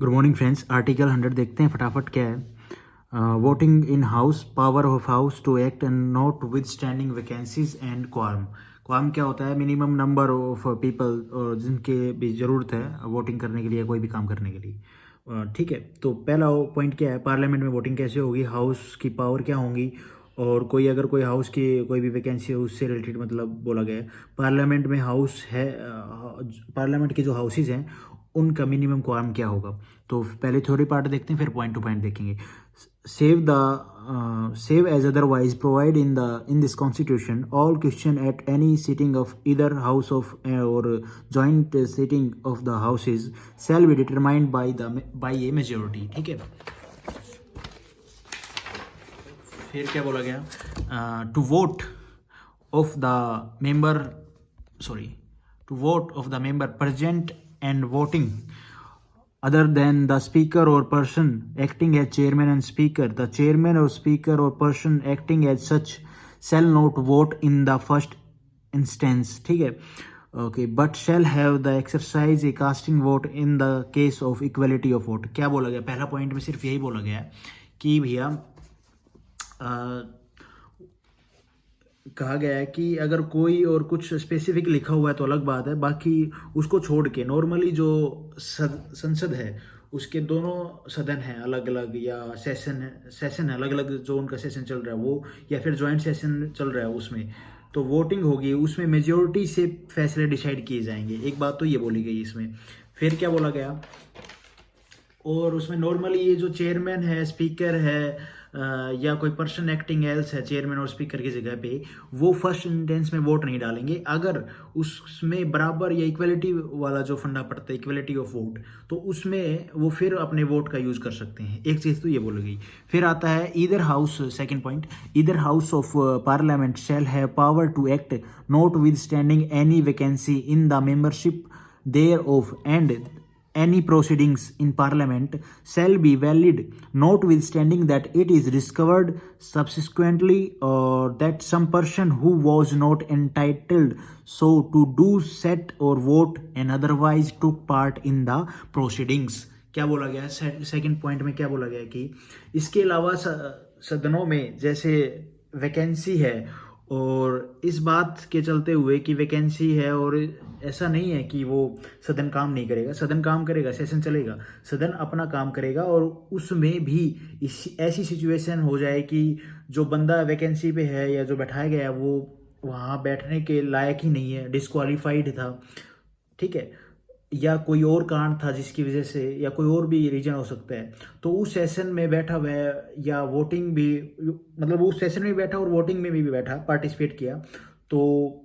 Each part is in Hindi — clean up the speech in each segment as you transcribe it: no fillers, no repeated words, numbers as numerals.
गुड मॉर्निंग फ्रेंड्स, आर्टिकल 100 देखते हैं फटाफट क्या है। Voting in house, power of house to act and notwithstanding vacancies and quorum. Quorum क्या होता है? मिनिमम नंबर ऑफ पीपल जिनके भी ज़रूरत है वोटिंग करने के लिए, कोई भी काम करने के लिए। ठीक है, तो पहला पॉइंट क्या है? पार्लियामेंट में वोटिंग कैसे होगी, हाउस की पावर क्या होंगी, और कोई अगर कोई हाउस की कोई भी वैकेंसी है उससे रिलेटेड मतलब बोला गया है। पार्लियामेंट में हाउस है, पार्लियामेंट के जो हाउसेज हैं उनका मिनिमम क्वारम क्या होगा। तो पहले थ्योरी पार्ट देखते हैं, फिर पॉइंट टू पॉइंट देखेंगे। Save as otherwise provided in this constitution all question at any sitting of either house of or joint sitting of the houses shall be determined by a majority. ठीक है, फिर क्या बोला गया? To vote of the member present and voting other than the speaker or person acting as chairman and speaker, the chairman or speaker or person acting as such shall not vote in the first instance. ठीक है, okay, but shall have the exercise a casting vote in the case of equality of vote. क्या बोला गया? पहला पॉइंट में सिर्फ यही बोला गया है कि भैया कहा गया है कि अगर कोई और कुछ स्पेसिफिक लिखा हुआ है तो अलग बात है, बाकी उसको छोड़ के नॉर्मली जो संसद है उसके दोनों सदन हैं अलग अलग, या सेशन है अलग अलग, जो उनका सेशन चल रहा है वो, या फिर जॉइंट सेशन चल रहा है उसमें तो वोटिंग होगी, उसमें मेजोरिटी से फैसले डिसाइड किए जाएंगे। एक बात तो ये बोली गई इसमें। फिर क्या बोला गया? और उसमें नॉर्मली ये जो चेयरमैन है, स्पीकर है, या कोई पर्सन एक्टिंग एल्स है चेयरमैन और स्पीकर की जगह पे, वो फर्स्ट इंस्टेंस में वोट नहीं डालेंगे। अगर उसमें बराबर या इक्वलिटी वाला जो फंडा पड़ता है, इक्वलिटी ऑफ वोट, तो उसमें वो फिर अपने वोट का यूज कर सकते हैं। एक चीज़ तो ये बोली गई। फिर आता है either house, second point, either house of parliament shall have power to act notwithstanding any vacancy in the membership thereof, and any proceedings in parliament shall be valid notwithstanding that it is discovered subsequently or that some person who was not entitled so to do sat or vote and otherwise took part in the proceedings. क्या बोला गया? सेकंड पॉइंट में क्या बोला गया कि इसके अलावा सदनों में जैसे वैकेंसी है, और इस बात के चलते हुए कि वैकेंसी है और ऐसा नहीं है कि वो सदन काम नहीं करेगा, सदन काम करेगा, सेशन चलेगा, सदन अपना काम करेगा, और उसमें भी ऐसी सिचुएशन हो जाए कि जो बंदा वैकेंसी पे है या जो बैठाया गया है वो वहाँ बैठने के लायक ही नहीं है, डिस्क्वालीफाइड था, ठीक है, या कोई और कारण था जिसकी वजह से, या कोई और भी रीजन हो सकता है, तो उस सेशन में बैठा हुआ है या वोटिंग भी, मतलब उस सेशन में बैठा और वोटिंग में भी बैठा, पार्टिसिपेट किया, तो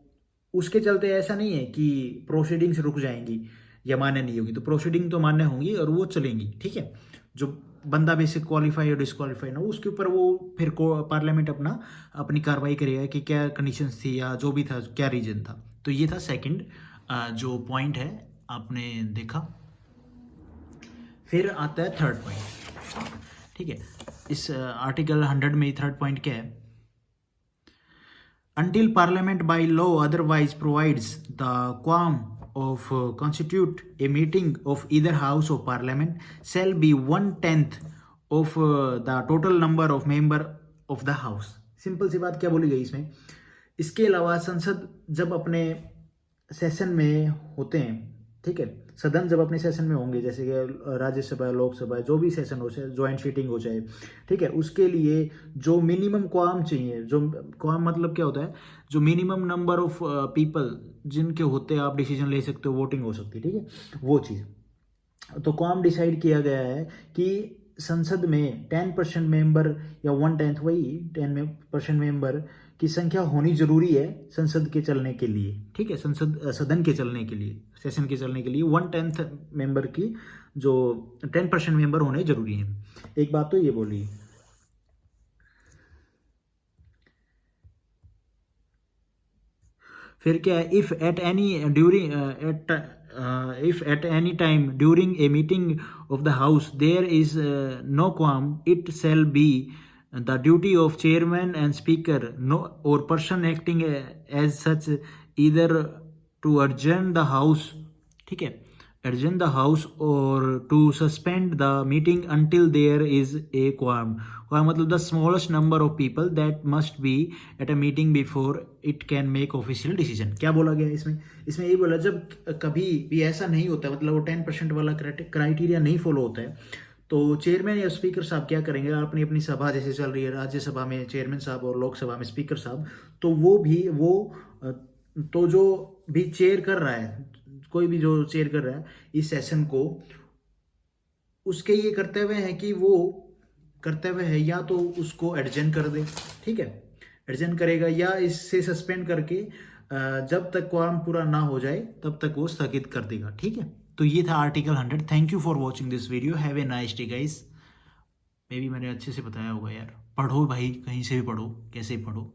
उसके चलते ऐसा नहीं है कि प्रोसीडिंग्स रुक जाएंगी या मान्य नहीं होगी। तो प्रोसीडिंग तो मान्य होंगी और वो चलेंगी। ठीक है, जो बंदा बेसिक क्वालिफाई और डिस्क्वालीफाई ना, उसके ऊपर वो फिर पार्लियामेंट अपनी कार्रवाई करेगा कि क्या कंडीशंस थी या जो भी था, क्या रीजन था। तो ये था सेकंड जो पॉइंट है, आपने देखा। फिर आता है थर्ड पॉइंट। ठीक है, इस आर्टिकल 100 में थर्ड पॉइंट क्या है? Until Parliament by law otherwise provides, the quorum of constitute a meeting of either House of Parliament shall be 1/10 of the total number of member of the House. Simple सी बात क्या बोली गई इसमें? इसके अलावा संसद जब अपने सेशन में होते हैं, ठीक है, सदन जब अपने सेशन में होंगे, जैसे कि राज्यसभा, लोकसभा, जो भी सेशन हो चाहे, ज्वाइंट सीटिंग हो चाहे, ठीक है, उसके लिए जो मिनिमम क्वारम चाहिए, जो क्वारम मतलब क्या होता है? जो मिनिमम नंबर ऑफ पीपल जिनके होते आप डिसीजन ले सकते हो, वोटिंग हो सकती है, ठीक है, वो चीज़। तो क्वारम डिसाइड किया गया है कि संसद में 10% मेंबर या 1/10, वही 10% मेंबर की संख्या होनी जरूरी है संसद के चलने के लिए। ठीक है, सदन के चलने के लिए, सेशन के चलने के लिए 1/10 मेंबर की, जो 10% मेंबर होने जरूरी है। एक बात तो ये बोली। फिर क्या है? If at any time during a meeting of the house there is no quorum, it shall be the duty of chairman and speaker or person acting as such either to adjourn the house, ठीक है, adjourn the house or to suspend the meeting until there is a quorum. quorum मतलब the smallest number of people that must be at a meeting before it can make official decision. क्या बोला गया इसमें यही बोला, जब कभी भी ऐसा नहीं होता, मतलब वो 10% वाला क्राइटेरिया नहीं फॉलो होता है, तो चेयरमैन या स्पीकर साहब क्या करेंगे, अपनी अपनी सभा जैसे चल रही है राज्यसभा में चेयरमैन साहब और लोकसभा में स्पीकर साहब, तो तो जो भी चेयर कर रहा है, कोई भी जो चेयर कर रहा है इस सेशन को, उसके ये कर्तव्य है कि वो कर्तव्य है या तो उसको एडजर्न कर दे, ठीक है, एडजर्न करेगा, या इससे सस्पेंड करके जब तक क्वारम पूरा ना हो जाए तब तक वो स्थगित कर देगा, ठीक है। तो ये था article 100। Thank you for watching this video, have a nice day guys. May be मैंने अच्छे से बताया होगा यार, पढ़ो भाई, कहीं से भी पढ़ो, कैसे भी पढ़ो।